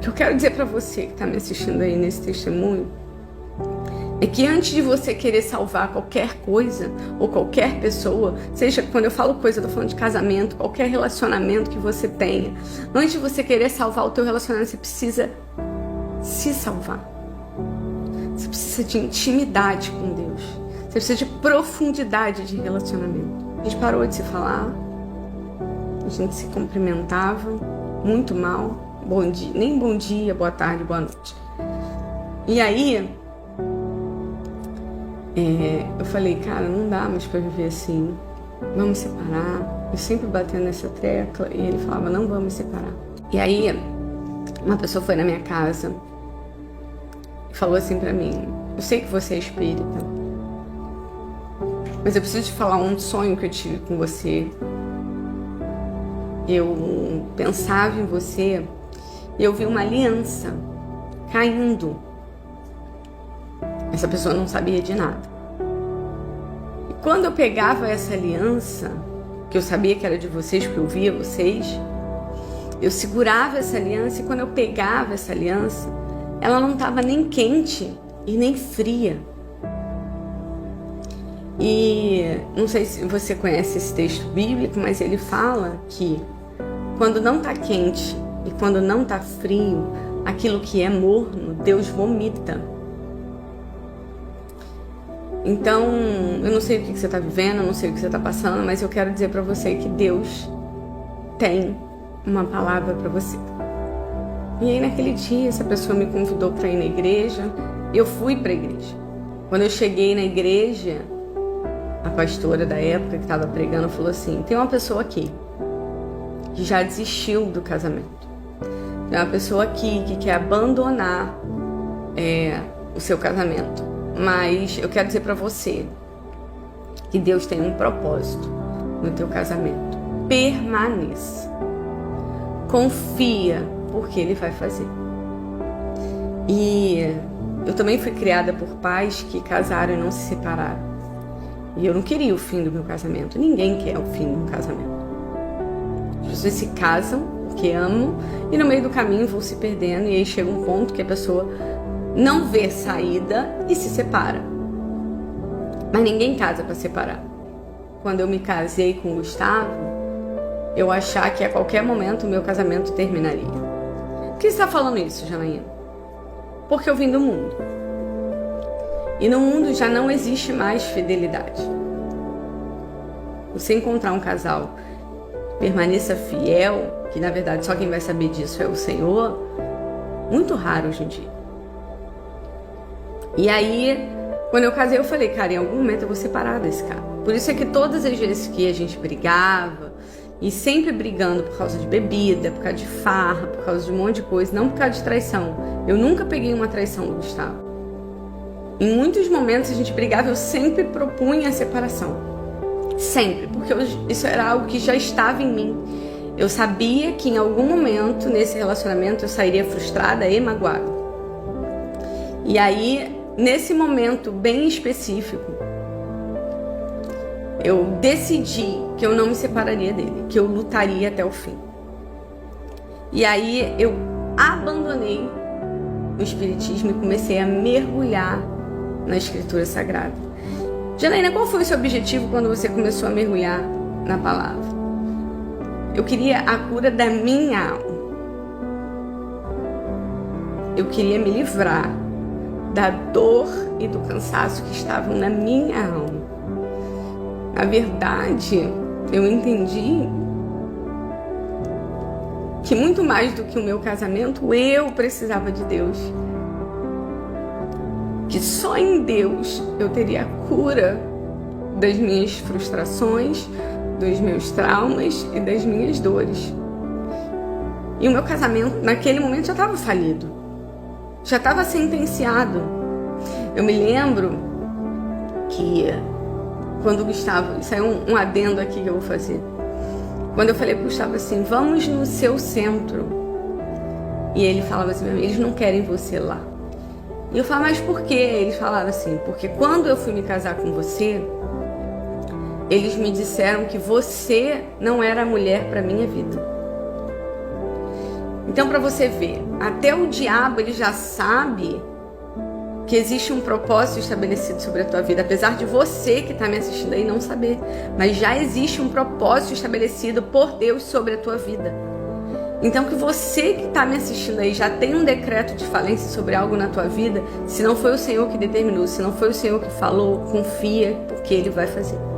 que eu quero dizer para você que está me assistindo aí nesse testemunho é que antes de você querer salvar qualquer coisa ou qualquer pessoa, seja, quando eu falo coisa, eu tô falando de casamento, qualquer relacionamento que você tenha, antes de você querer salvar o teu relacionamento, você precisa se salvar. Você precisa de intimidade com Deus. Você precisa de profundidade de relacionamento. A gente parou de se falar, a gente se cumprimentava muito mal, bom dia, nem bom dia, boa tarde, boa noite. E aí eu falei, cara, não dá mais pra viver assim, vamos separar. Eu sempre batendo nessa tecla e ele falava, não vamos separar. E aí uma pessoa foi na minha casa e falou assim pra mim, eu sei que você é espírita, mas eu preciso te falar um sonho que eu tive com você. Eu pensava em você e eu vi uma aliança caindo. Essa pessoa não sabia de nada. E quando eu pegava essa aliança, que eu sabia que era de vocês, porque eu via vocês, eu segurava essa aliança e quando eu pegava essa aliança, ela não estava nem quente e nem fria. E não sei se você conhece esse texto bíblico, mas ele fala que quando não está quente e quando não está frio, aquilo que é morno, Deus vomita. Então, eu não sei o que você está vivendo, eu não sei o que você está passando, mas eu quero dizer para você que Deus tem uma palavra para você. E aí naquele dia, essa pessoa me convidou para ir na igreja, eu fui para a igreja. Quando eu cheguei na igreja, a pastora da época que estava pregando falou assim, tem uma pessoa aqui que já desistiu do casamento. Tem uma pessoa aqui que quer abandonar o seu casamento. Mas eu quero dizer para você que Deus tem um propósito no teu casamento. Permaneça. Confia, porque Ele vai fazer. E eu também fui criada por pais que casaram e não se separaram. E eu não queria o fim do meu casamento. Ninguém quer o fim do casamento. As pessoas se casam porque amam e no meio do caminho vão se perdendo. E aí chega um ponto que a pessoa não vê saída e se separa. Mas ninguém casa para separar. Quando eu me casei com o Gustavo, eu achava que a qualquer momento o meu casamento terminaria. Por que você está falando isso, Janaína? Porque eu vim do mundo. E no mundo já não existe mais fidelidade. Você encontrar um casal que permaneça fiel, que na verdade só quem vai saber disso é o Senhor, muito raro hoje em dia. E aí, quando eu casei, eu falei, cara, em algum momento eu vou separar desse cara. Por isso é que todas as vezes que a gente brigava, e sempre brigando por causa de bebida, por causa de farra, por causa de um monte de coisa, não por causa de traição. Eu nunca peguei uma traição do Gustavo. Em muitos momentos a gente brigava, eu sempre propunha a separação. Sempre, porque isso era algo que já estava em mim. Eu sabia que em algum momento nesse relacionamento eu sairia frustrada e magoada. E aí, nesse momento bem específico, eu decidi que eu não me separaria dele, que eu lutaria até o fim. E aí eu abandonei o espiritismo e comecei a mergulhar na escritura sagrada. Janaína, qual foi o seu objetivo quando você começou a mergulhar na palavra? Eu queria a cura da minha alma. Eu queria me livrar da dor e do cansaço que estavam na minha alma. Na verdade, eu entendi que muito mais do que o meu casamento, eu precisava de Deus. Que só em Deus eu teria a cura das minhas frustrações, dos meus traumas e das minhas dores. E o meu casamento, naquele momento, já estava falido. Já estava sentenciado. Eu me lembro que quando o Gustavo... Isso é um adendo aqui que eu vou fazer. Quando eu falei pro Gustavo assim, vamos no seu centro. E ele falava assim, eles não querem você lá. E eu falava, mas por quê? Eles falaram assim, porque quando eu fui me casar com você, eles me disseram que você não era a mulher para minha vida. Então, para você ver, até o diabo ele já sabe que existe um propósito estabelecido sobre a tua vida, apesar de você que está me assistindo aí não saber, mas já existe um propósito estabelecido por Deus sobre a tua vida. Então, que você que está me assistindo aí já tem um decreto de falência sobre algo na tua vida, se não foi o Senhor que determinou, se não foi o Senhor que falou, confia, porque Ele vai fazer.